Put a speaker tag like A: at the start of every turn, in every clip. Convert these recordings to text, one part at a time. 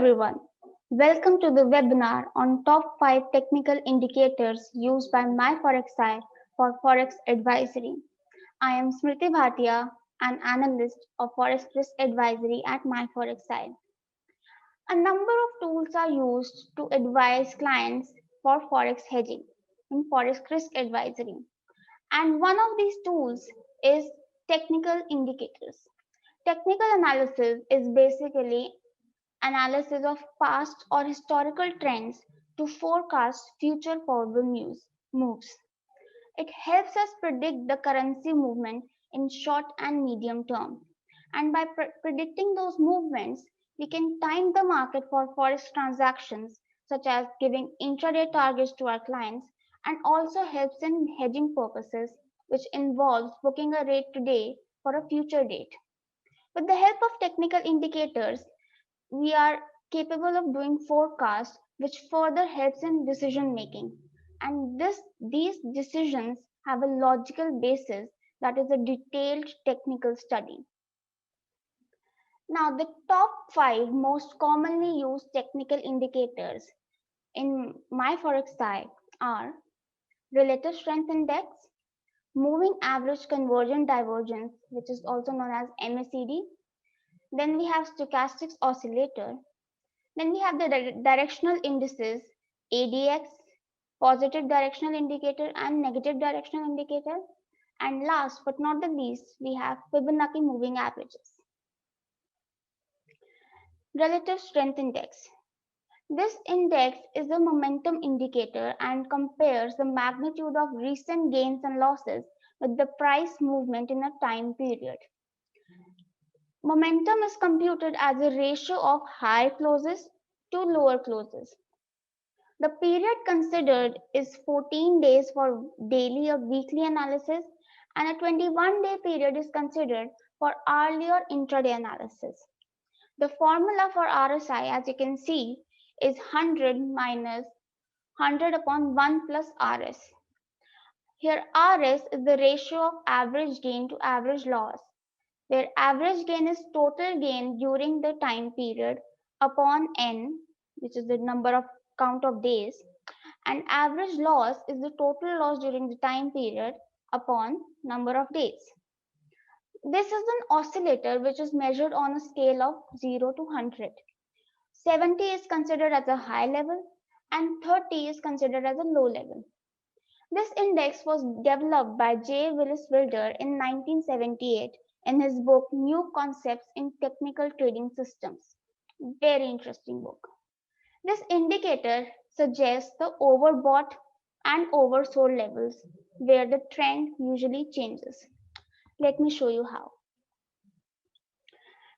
A: everyone. Welcome to the webinar on top 5 technical indicators used by MyForexI for Forex advisory. I am Smriti Bhatia, an analyst of Forex risk advisory at MyForexI. A number of tools are used to advise clients for Forex hedging in Forex risk advisory. And one of these tools is technical indicators. Technical analysis is basically analysis of past or historical trends to forecast future forward moves. It helps us predict the currency movement in short and medium term. And by predicting those movements, we can time the market for forex transactions, such as giving intraday targets to our clients, and also helps in hedging purposes, which involves booking a rate today for a future date. With the help of technical indicators, we are capable of doing forecasts which further helps in decision making, and these decisions have a logical basis that is a detailed technical study. Now the top 5 most commonly used technical indicators in MyForexI are relative strength index, moving average convergent divergence, which is also known as MACD. Then we have stochastics oscillator. Then we have the directional indices ADX, positive directional indicator and negative directional indicator. And last but not the least, we have Fibonacci moving averages. Relative strength index. This index is a momentum indicator and compares the magnitude of recent gains and losses with the price movement in a time period. Momentum is computed as a ratio of high closes to lower closes. The period considered is 14 days for daily or weekly analysis, and a 21-day period is considered for hourly or intraday analysis. The formula for RSI, as you can see, is 100 minus 100 upon 1 plus RS. Here RS is the ratio of average gain to average loss, where average gain is total gain during the time period upon N, which is the number of count of days, and average loss is the total loss during the time period upon number of days. This is an oscillator which is measured on a scale of 0 to 100. 70 is considered as a high level and 30 is considered as a low level. This index was developed by J. Willis Wilder in 1978 in his book New Concepts in Technical Trading Systems. Very interesting book. This indicator suggests the overbought and oversold levels where the trend usually changes. Let me show you how.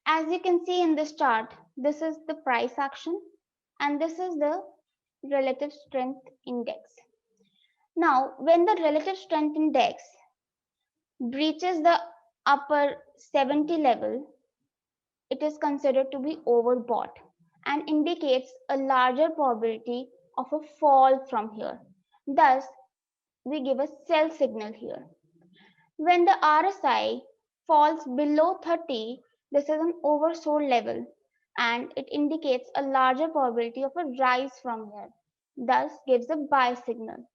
A: As you can see in this chart, this is the price action and this is the relative strength index. Now, when the relative strength index breaches the upper 70 level, it is considered to be overbought and indicates a larger probability of a fall from here. Thus, we give a sell signal here. When the RSI falls below 30, this is an oversold level and it indicates a larger probability of a rise from here. Thus, gives a buy signal.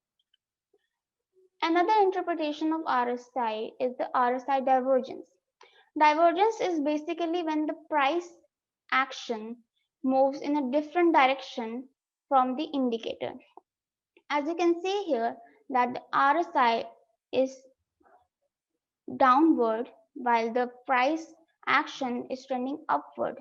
A: Another interpretation of RSI is the RSI divergence. Divergence is basically when the price action moves in a different direction from the indicator. As you can see here that the RSI is downward while the price action is trending upward.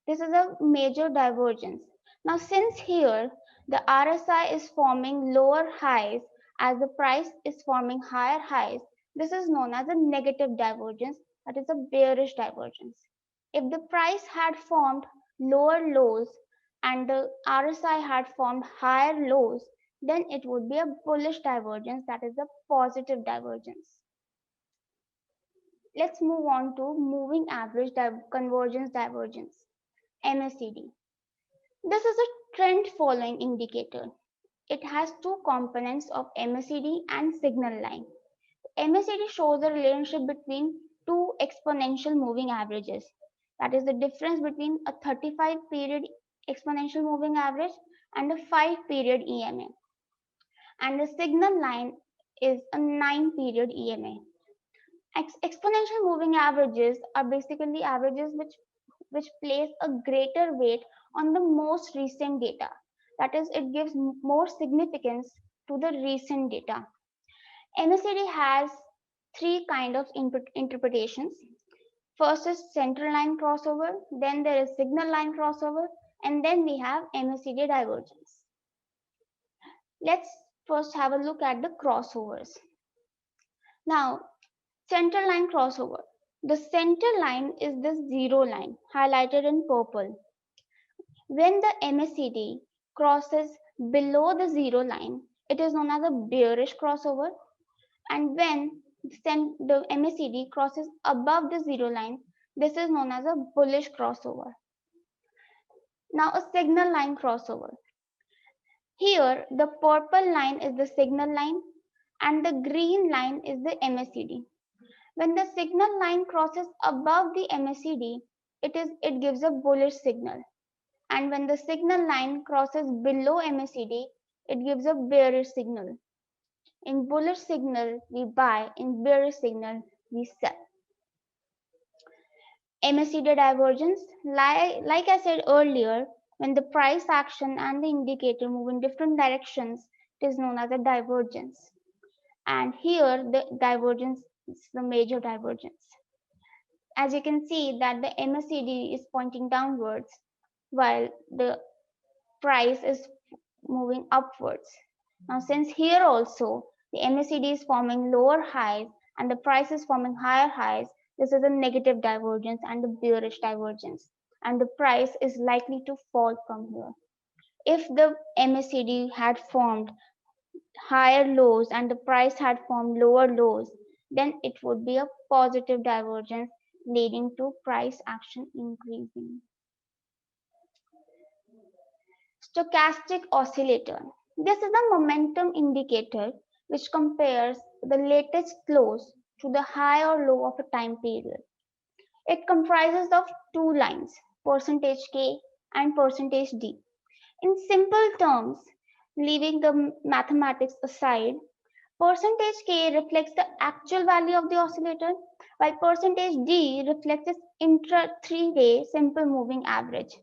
A: This is a major divergence. Now since here the RSI is forming lower highs as the price is forming higher highs, this is known as a negative divergence, that is a bearish divergence. If the price had formed lower lows and the RSI had formed higher lows, then it would be a bullish divergence, that is a positive divergence. Let's move on to moving average convergence divergence, MACD. This is a trend following indicator. It has two components of MACD and signal line. MACD shows the relationship between two exponential moving averages. That is the difference between a 35 period exponential moving average, and a 5-period EMA. And the signal line is a 9-period EMA. Exponential moving averages are basically averages which place a greater weight on the most recent data. That is, it gives more significance to the recent data. MACD has three kind of interpretations. First is central line crossover, then there is signal line crossover, and then we have MACD divergence. Let's first have a look at the crossovers. Now, center line crossover. The center line is this zero line highlighted in purple. When the MACD crosses below the zero line, it is known as a bearish crossover. And when the MACD crosses above the zero line, this is known as a bullish crossover. Now, a signal line crossover. Here, the purple line is the signal line and the green line is the MACD. When the signal line crosses above the MACD, it gives a bullish signal. And when the signal line crosses below MACD, it gives a bearish signal. In bullish signal, we buy. In bearish signal, we sell. MACD divergence, like I said earlier, when the price action and the indicator move in different directions, it is known as a divergence. And here the divergence is the major divergence. As you can see that the MACD is pointing downwards while the price is moving upwards. Now since here also the MACD is forming lower highs and the price is forming higher highs, this is a negative divergence and a bearish divergence, and the price is likely to fall from here. If the MACD had formed higher lows and the price had formed lower lows, then it would be a positive divergence leading to price action increasing. Stochastic oscillator. This is a momentum indicator which compares the latest close to the high or low of a time period. It comprises of two lines, percentage K and percentage D. In simple terms, leaving the mathematics aside, percentage K reflects the actual value of the oscillator, while percentage D reflects its intra 3-day simple moving average.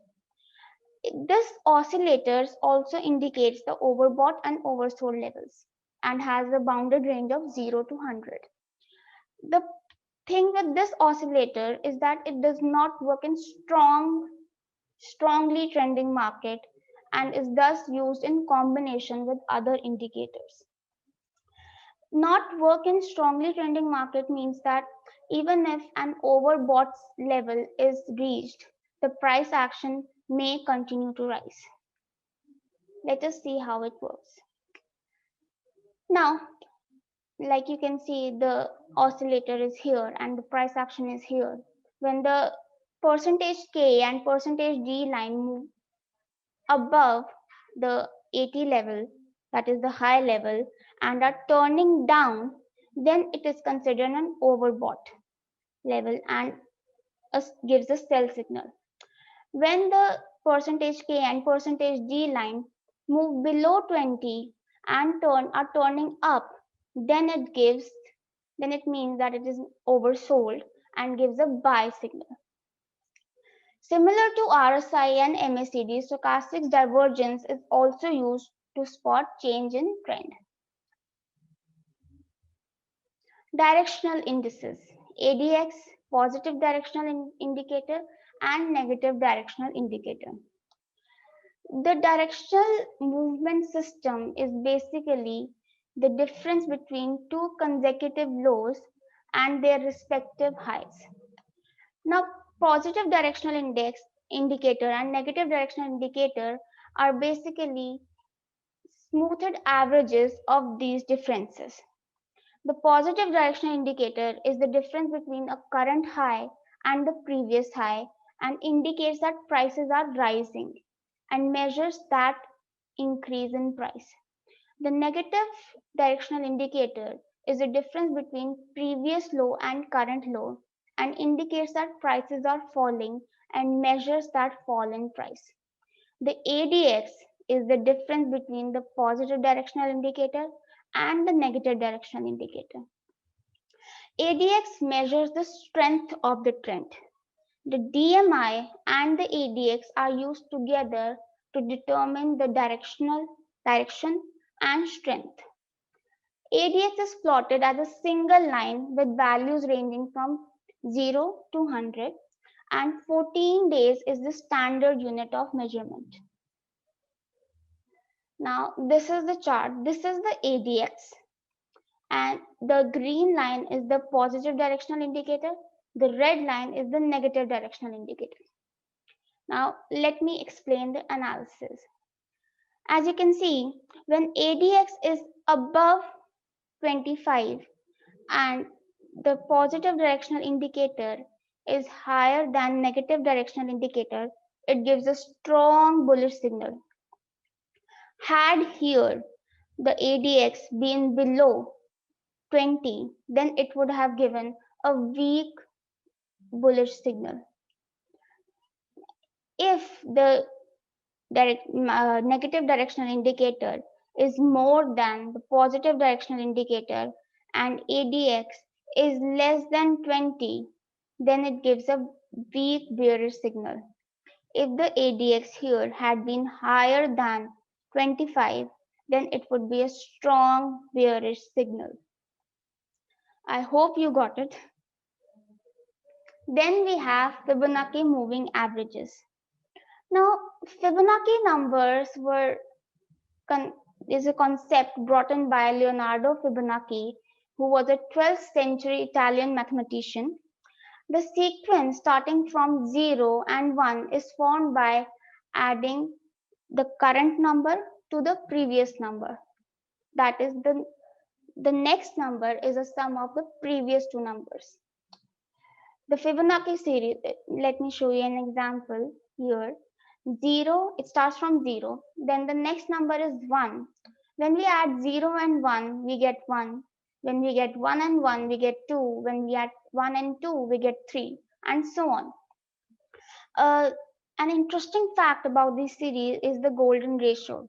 A: This oscillators also indicates the overbought and oversold levels and has a bounded range of 0 to 100. The thing with this oscillator is that it does not work in strongly trending market and is thus used in combination with other indicators. Not work in strongly trending market means that even if an overbought level is reached, the price action may continue to rise. Let us see how it works. Now, like you can see, the oscillator is here and the price action is here. When the percentage K and percentage D line move above the 80 level, that is the high level, and are turning down, then it is considered an overbought level and gives a sell signal. When the percentage K and percentage D line move below 20 and are turning up, then it means that it is oversold and gives a buy signal. Similar to RSI and MACD, stochastic divergence is also used to spot change in trend. Directional indices, ADX, positive directional indicator, and negative directional indicator. The directional movement system is basically the difference between two consecutive lows and their respective highs. Now, positive directional indicator and negative directional indicator are basically smoothed averages of these differences. The positive directional indicator is the difference between a current high and the previous high and indicates that prices are rising and measures that increase in price. The negative directional indicator is the difference between previous low and current low and indicates that prices are falling and measures that fall in price. The ADX is the difference between the positive directional indicator and the negative directional indicator. ADX measures the strength of the trend. The DMI and the ADX are used together to determine the direction and strength. ADX is plotted as a single line with values ranging from 0 to 100, and 14 days is the standard unit of measurement. Now, this is the chart. This is the ADX, and the green line is the positive directional indicator. The red line is the negative directional indicator. Now, let me explain the analysis. As you can see, when ADX is above 25 and the positive directional indicator is higher than negative directional indicator, it gives a strong bullish signal. Had here the ADX been below 20, then it would have given a weak bullish signal. If the negative directional indicator is more than the positive directional indicator and ADX is less than 20, then it gives a weak bearish signal. If the ADX here had been higher than 25, then it would be a strong bearish signal. I hope you got it. Then we have Fibonacci moving averages. Now, Fibonacci numbers is a concept brought in by Leonardo Fibonacci, who was a 12th century Italian mathematician. The sequence starting from 0 and 1 is formed by adding the current number to the previous number. That is, the next number is a sum of the previous two numbers. The Fibonacci series, let me show you an example here. 0, it starts from 0, then the next number is 1. When we add 0 and 1, we get 1. When we get 1 and 1, we get 2. When we add 1 and 2, we get 3, and so on. An interesting fact about this series is the golden ratio,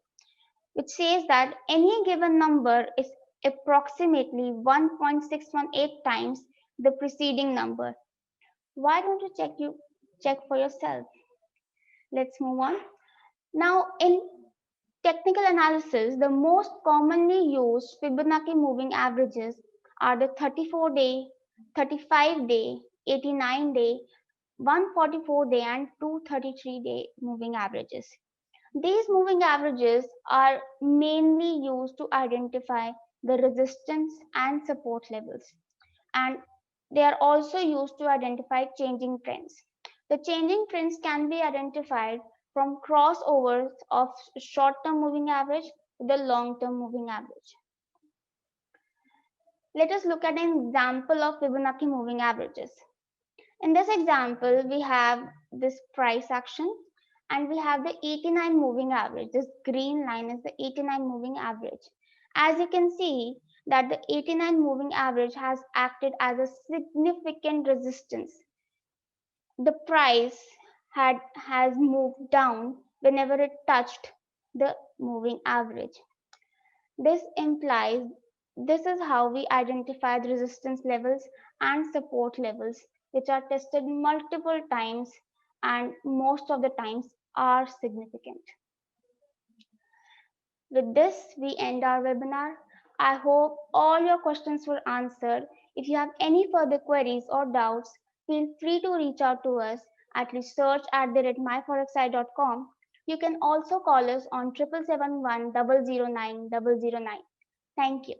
A: which says that any given number is approximately 1.618 times the preceding number. Why don't you check for yourself? Let's move on. Now, in technical analysis, the most commonly used Fibonacci moving averages are the 34-day, 35-day, 89-day, 144-day, and 233-day moving averages. These moving averages are mainly used to identify the resistance and support levels, and they are also used to identify changing trends. The changing trends can be identified from crossovers of short-term moving average to the long-term moving average. Let us look at an example of Fibonacci moving averages. In this example, we have this price action and we have the 89 moving average. This green line is the 89 moving average. As you can see that the 89 moving average has acted as a significant resistance. The price has moved down whenever it touched the moving average. This implies this is how we identify the resistance levels and support levels, which are tested multiple times and most of the times are significant. With this, we end our webinar. I hope all your questions were answered. If you have any further queries or doubts, feel free to reach out to us at research@myforexi.com. You can also call us on 7771 009 009. Thank you.